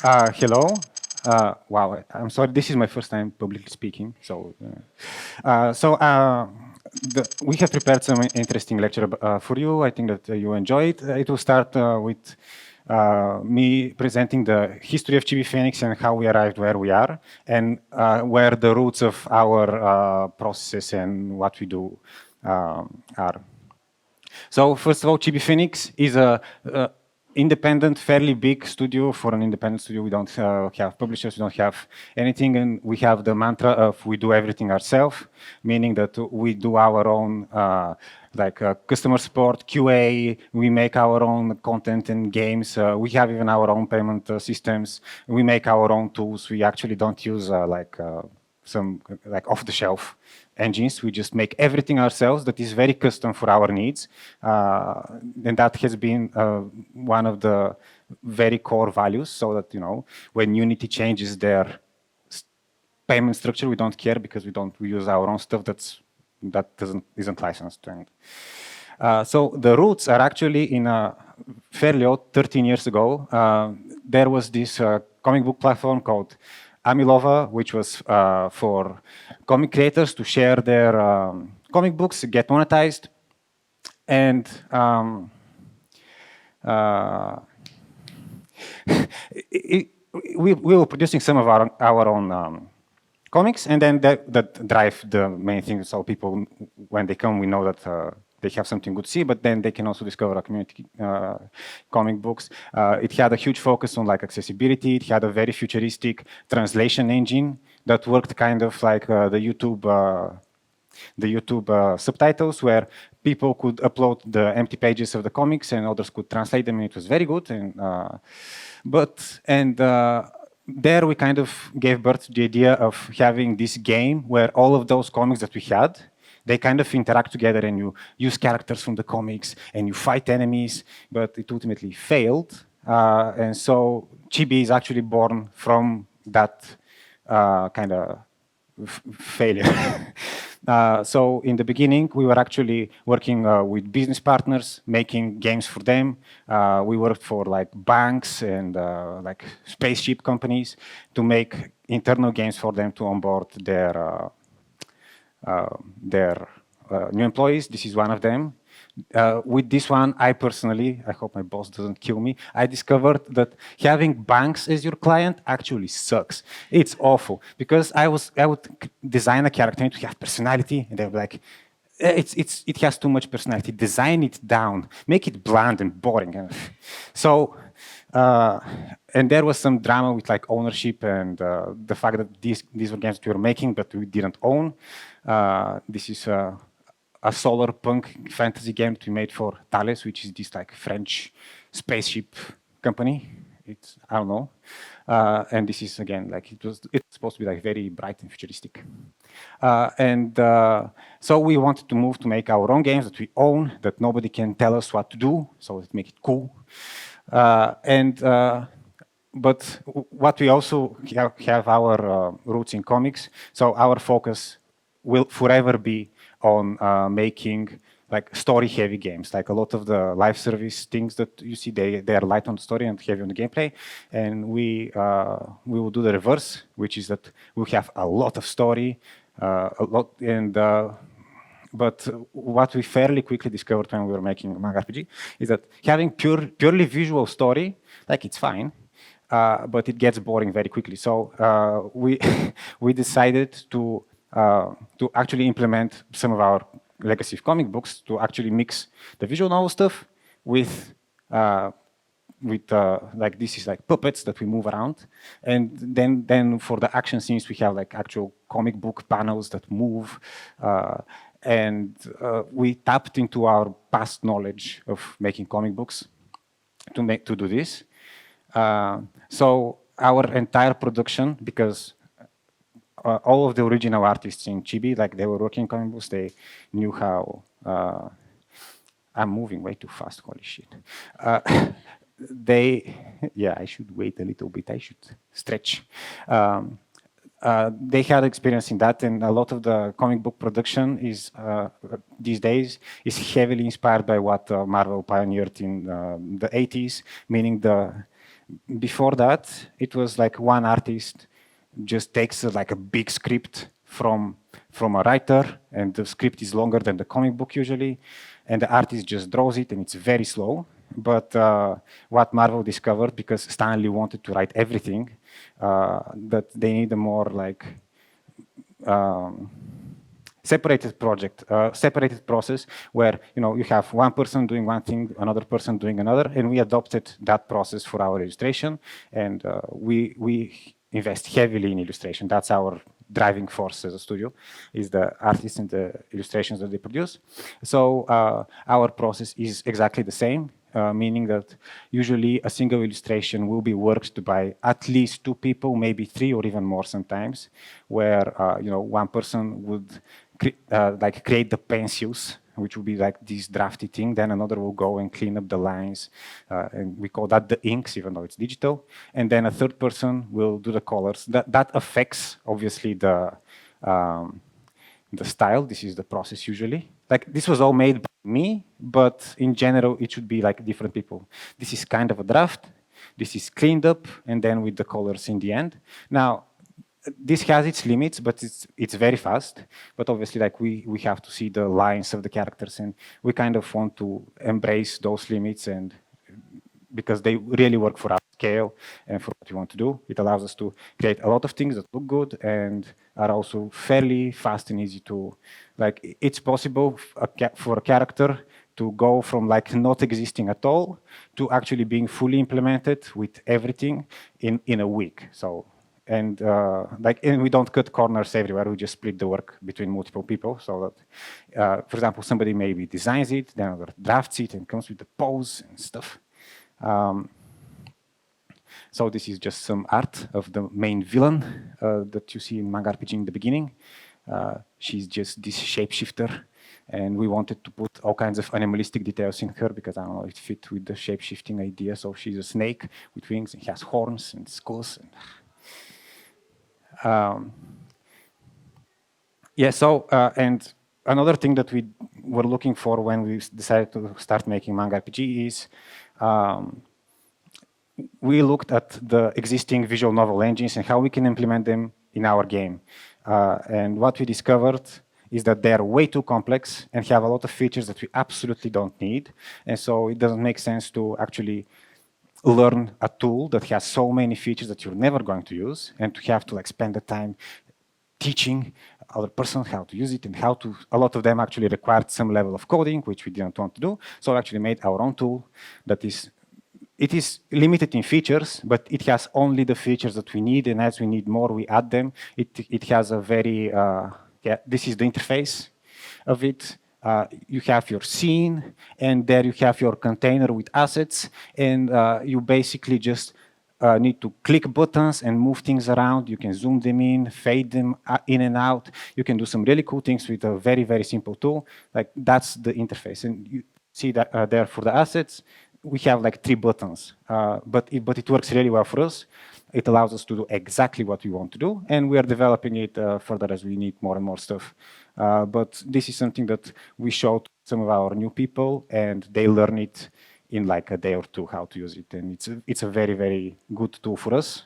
Hello. Wow, I'm sorry. This is my first time publicly speaking. We have prepared some interesting lecture for you. I think that you enjoy it. It will start with me presenting the history of Chibi Phoenix and how we arrived where we are, and where the roots of our processes and what we do are. So first of all, Chibi Phoenix is a independent, fairly big studio. For an independent studio, we don't have publishers, we don't have anything, and we have the mantra of we do everything ourselves, meaning that we do our own customer support, QA, we make our own content and games, we have even our own payment systems, we make our own tools, we actually don't use some off-the-shelf engines. We just make everything ourselves that is very custom for our needs. And that has been one of the very core values, so that, when Unity changes their payment structure, we don't care because we use our own stuff that isn't licensed. And so the roots are actually in a fairly old, 13 years ago. There was this comic book platform called Amilova, which was for comic creators to share their comic books, get monetized, and we were producing some of our own comics, and then that drive the main thing. So people, when they come, we know that they have something good to see, but then they can also discover a community comic books. It had a huge focus on accessibility. It had a very futuristic translation engine that worked kind of like the YouTube subtitles, where people could upload the empty pages of the comics and others could translate them, and it was very good. There we kind of gave birth to the idea of having this game where all of those comics that we had, they kind of interact together, and you use characters from the comics and you fight enemies, but it ultimately failed. And so Chibi is actually born from that kind of failure. So in the beginning, we were actually working with business partners, making games for them. We worked for banks and spaceship companies to make internal games for them to onboard their new employees. This is one of them. With this one, I personally, I hope my boss doesn't kill me, I discovered that having banks as your client actually sucks. It's awful, because I would design a character to have personality, and they were like, it has too much personality, design it down, make it bland and boring. So, and there was some drama with ownership and the fact that these were games that we were making but we didn't own. This is a solar punk fantasy game that we made for Thales, which is this French spaceship company. It's, I don't know. And this is again it's supposed to be very bright and futuristic. So we wanted to move to make our own games that we own, that nobody can tell us what to do, so let's make it cool. But what we also have our roots in comics, so our focus will forever be on making story-heavy games. A lot of the live service things that you see, they are light on the story and heavy on the gameplay. And we will do the reverse, which is that we have a lot of story, but what we fairly quickly discovered when we were making Manga RPG is that having purely visual story, it's fine, but it gets boring very quickly. So we decided to actually implement some of our legacy comic books to actually mix the visual novel stuff with this is puppets that we move around, and then for the action scenes we have actual comic book panels that move, and we tapped into our past knowledge of making comic books to do this. So our entire production, because all of the original artists in Chibi, they were working in comic books, they knew how. I'm moving way too fast, holy shit. Yeah, I should wait a little bit, I should stretch. They had experience in that, and a lot of the comic book production is these days is heavily inspired by what Marvel pioneered in the 80s, meaning Before that, it was like one artist just takes like a big script from a writer, and the script is longer than the comic book usually, and the artist just draws it, and it's very slow. But what Marvel discovered, because Stan Lee wanted to write everything, that they need a more like separated project, separated process where you have one person doing one thing, another person doing another, and we adopted that process for our illustration, and we invest heavily in illustration. That's our driving force as a studio, is the artists and the illustrations that they produce. So our process is exactly the same. Meaning that usually a single illustration will be worked by at least 2 people, maybe 3 or even more sometimes, where one person would like create the pencils, which will be like this drafty thing. Then another will go and clean up the lines, and we call that the inks, even though it's digital. And then a third person will do the colors. That affects obviously the style. This is the process usually. Like this was all made by me, but in general, it should be like different people. This is kind of a draft. This is cleaned up, and then with the colors in the end. Now, this has its limits, but it's very fast. But obviously, like we have to see the lines of the characters, and we kind of want to embrace those limits, and because they really work for our scale and for what we want to do. It allows us to create a lot of things that look good and are also fairly fast and easy to, like, it's possible for a character to go from like not existing at all to actually being fully implemented with everything in a week. So, and we don't cut corners everywhere. We just split the work between multiple people. So that, for example, somebody maybe designs it, then another drafts it and comes with the pose and stuff. So this is just some art of the main villain that you see in Manga RPG in the beginning. She's just this shapeshifter, and we wanted to put all kinds of animalistic details in her because, I don't know, it fit with the shapeshifting idea. So she's a snake with wings and has horns and skulls. Yeah, so, and another thing that we were looking for when we decided to start making Manga RPG is we looked at the existing visual novel engines and how we can implement them in our game. And what we discovered is that they are way too complex and have a lot of features that we absolutely don't need. And so it doesn't make sense to actually learn a tool that has so many features that you're never going to use, and to have to like spend the time teaching other person how to use it and how to, a lot of them actually required some level of coding, which we didn't want to do. So we actually made our own tool that is, it is limited in features, but it has only the features that we need, and as we need more, we add them. It has a very, yeah, this is the interface of it. You have your scene, and there you have your container with assets, and you basically just need to click buttons and move things around. You can zoom them in, fade them in and out. You can do some really cool things with a very, very simple tool. Like that's the interface. And you see that there for the assets, we have like 3 buttons, but it works really well for us. It allows us to do exactly what we want to do, and we are developing it further as we need more and more stuff. But this is something that we showed some of our new people, and they learn it in like a day or 2 how to use it. And it's a very, very good tool for us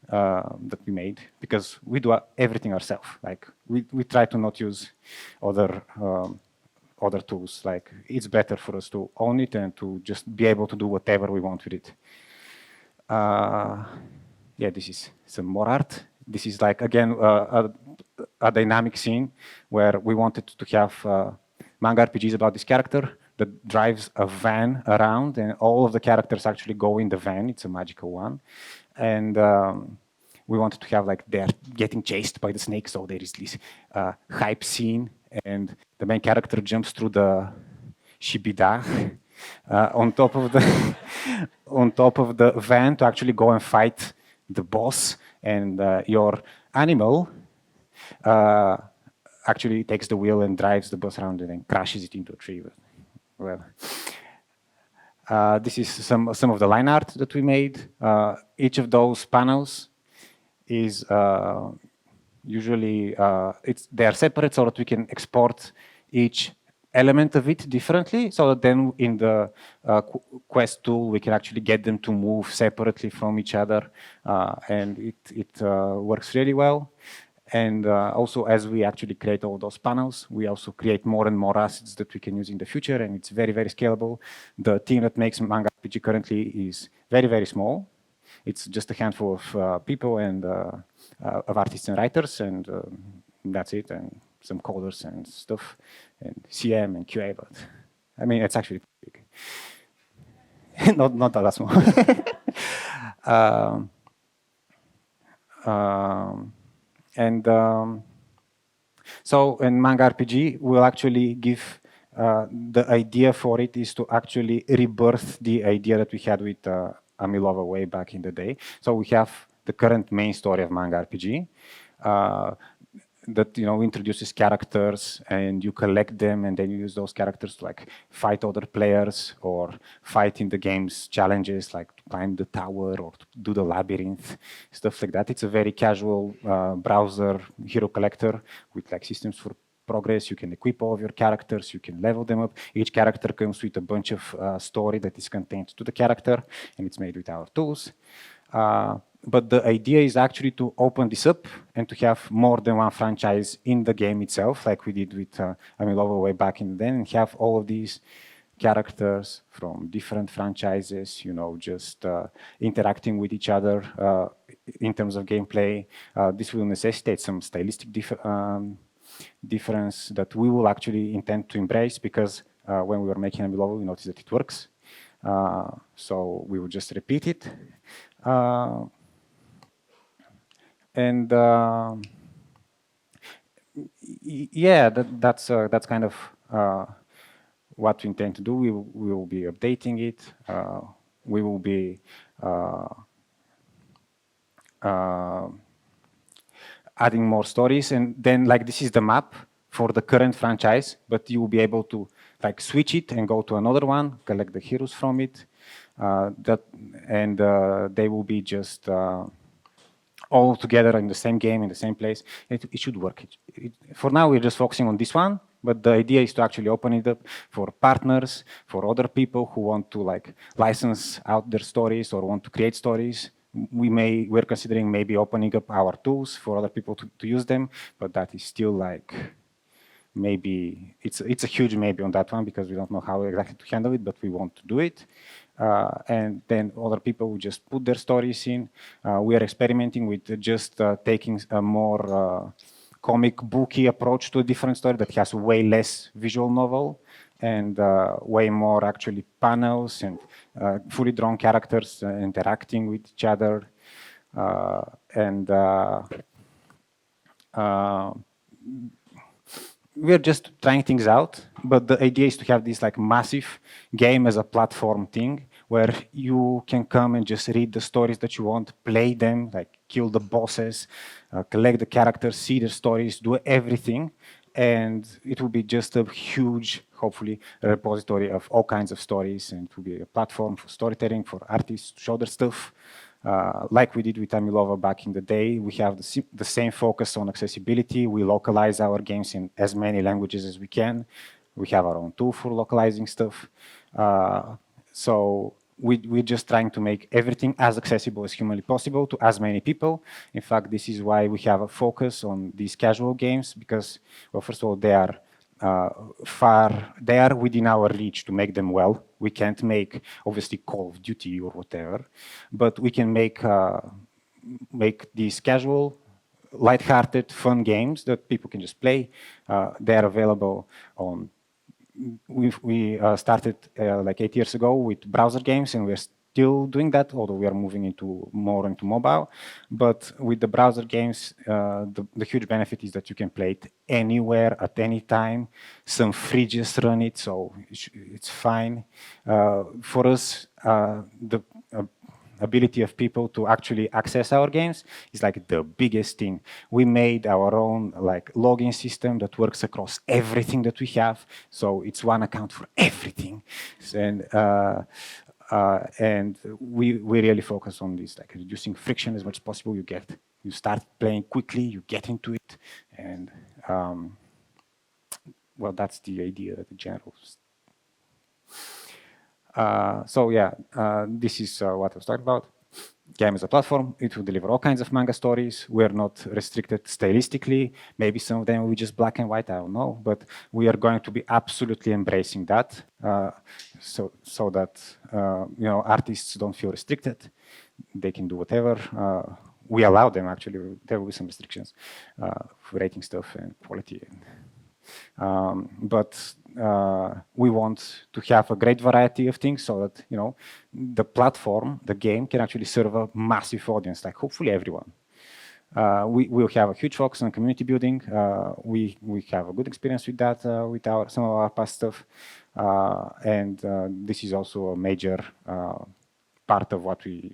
that we made, because we do everything ourselves. Like we try to not use other tools. Like it's better for us to own it and to just be able to do whatever we want with it. Yeah, this is some more art. This is like, again, a dynamic scene where we wanted to have manga RPGs about this character that drives a van around, and all of the characters actually go in the van. It's a magical one. And we wanted to have like they're getting chased by the snake, so there is this hype scene, and the main character jumps through the shibida on top of the on top of the van to actually go and fight the boss, and your animal actually takes the wheel and drives the bus around and then crashes it into a tree. Well, this is some of the line art that we made. Each of those panels is usually they are separate so that we can export each element of it differently, so that then in the quest tool we can actually get them to move separately from each other, and it works really well. And also, as we actually create all those panels, we also create more and more assets that we can use in the future, and it's very, very scalable. The team that makes Manga RPG currently is very, very small. It's just a handful of people and of artists and writers, and that's it, and some coders and stuff, and CM and QA, but I mean, it's actually big. not that small. um, um, and so in Manga RPG, we'll actually give the idea for it is to actually rebirth the idea that we had with Amilova way back in the day. So we have the current main story of Manga RPG. That introduces characters and you collect them and then you use those characters to like fight other players or fight in the game's challenges, like to climb the tower or to do the labyrinth, stuff like that. It's a very casual browser hero collector with like systems for progress. You can equip all of your characters, you can level them up. Each character comes with a bunch of story that is contained to the character, and it's made with our tools. But the idea is actually to open this up and to have more than one franchise in the game itself, like we did with Amilova way back in then, and have all of these characters from different franchises, just interacting with each other in terms of gameplay. This will necessitate some stylistic difference that we will actually intend to embrace, because when we were making Amilova, we noticed that it works. So we will just repeat it. And yeah, that's kind of what we intend to do. We will be updating it. We will be adding more stories, and then like this is the map for the current franchise, but you will be able to like switch it and go to another one, collect the heroes from it, and they will be just all together in the same game, in the same place. It should work. For now, we're just focusing on this one, but the idea is to actually open it up for partners, for other people who want to like license out their stories or want to create stories. We're considering maybe opening up our tools for other people to use them, but that is still like, maybe it's a huge maybe on that one, because we don't know how exactly to handle it, but we want to do it. And then other people will just put their stories in. We are experimenting with just taking a more comic booky approach to a different story that has way less visual novel and way more actually panels and fully drawn characters interacting with each other. We're just trying things out, but the idea is to have this like massive game as a platform thing where you can come and just read the stories that you want, play them, like kill the bosses, collect the characters, see their stories, do everything. And it will be just a huge, hopefully, repository of all kinds of stories, and it will be a platform for storytelling, for artists to show their stuff. Like we did with Amilova back in the day, we have the same focus on accessibility. We localize our games in as many languages as we can. We have our own tool for localizing stuff. So we're just trying to make everything as accessible as humanly possible to as many people. In fact, this is why we have a focus on these casual games, because, well, first of all, they are they are within our reach to make them well. We can't make, obviously, Call of Duty or whatever, but we can make these casual, light-hearted, fun games that people can just play. They are available on. We started like 8 years ago with browser games, and we're still doing that, although we are moving more into mobile. But with the browser games, the huge benefit is that you can play it anywhere at any time. Some fridges run it, so it's fine. For us, the ability of people to actually access our games is like the biggest thing. We made our own like login system that works across everything that we have. So it's one account for everything. And we really focus on this, like reducing friction as much as possible. You start playing quickly, you get into it, and well, that's the idea, the general. So yeah, this is what I was talking about. Game is a platform. It will deliver all kinds of manga stories. We're not restricted stylistically. Maybe some of them will be just black and white, I don't know. But we are going to be absolutely embracing that so that artists don't feel restricted. They can do whatever. We allow them, actually. There will be some restrictions for rating stuff and quality. But we want to have a great variety of things so that the platform, the game, can actually serve a massive audience, like hopefully everyone. We will have a huge focus on community building. We have a good experience with that with some of our past stuff, and this is also a major part of what we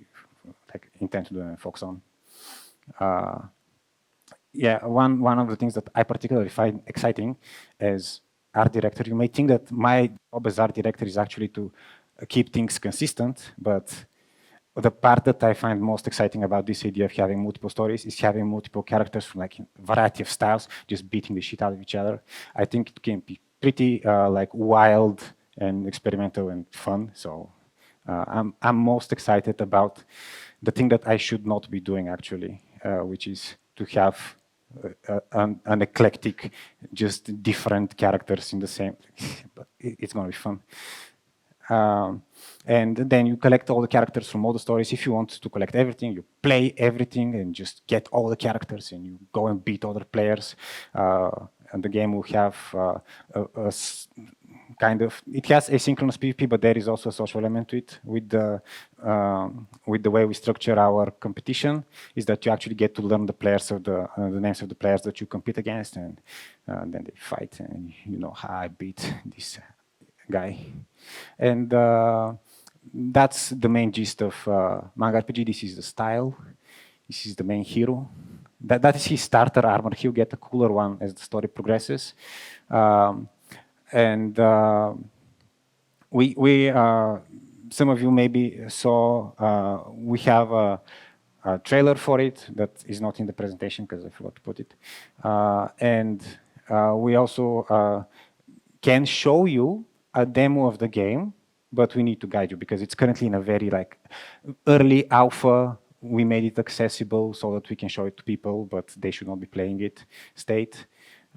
intend to do and focus on. Yeah, one of the things that I particularly find exciting as art director, you may think that my job as art director is actually to keep things consistent, but the part that I find most exciting about this idea of having multiple stories is having multiple characters from like a variety of styles, just beating the shit out of each other. I think it can be pretty like wild and experimental and fun. So I'm most excited about the thing that I should not be doing actually, which is to have an eclectic, just different characters in the same. But it's going to be fun. And then you collect all the characters from all the stories. If you want to collect everything, you play everything and just get all the characters and you go and beat other players. And the game will have kind of, it has asynchronous PvP, but there is also a social element to it with the way we structure our competition, is that you actually get to learn the players of the names of the players that you compete against, and then they fight, and you know how I beat this guy. And that's the main gist of Manga RPG. This is the style. This is the main hero. That is his starter armor. He'll get a cooler one as the story progresses. And we some of you maybe saw, we have a trailer for it that is not in the presentation because I forgot to put it. And we also can show you a demo of the game, but we need to guide you because it's currently in a very like early alpha. We made it accessible so that we can show it to people, but they should not be playing it state.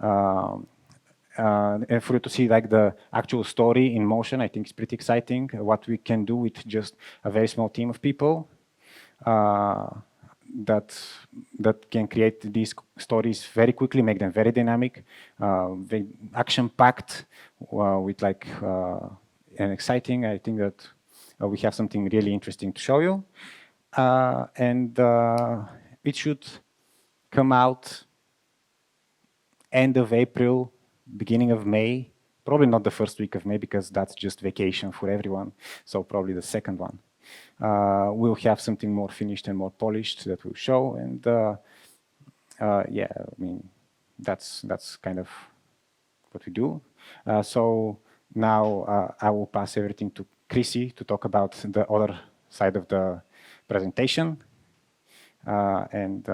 And for you to see like the actual story in motion, I think it's pretty exciting. What we can do with just a very small team of people that can create these stories very quickly, make them very dynamic, very action-packed, with like and exciting. I think that we have something really interesting to show you, and it should come out end of April, beginning of May. Probably not the first week of May because that's just vacation for everyone. So probably the second one. We'll have something more finished and more polished that we'll show, and yeah, I mean that's kind of what we do. So now I will pass everything to Chrissy to talk about the other side of the presentation, and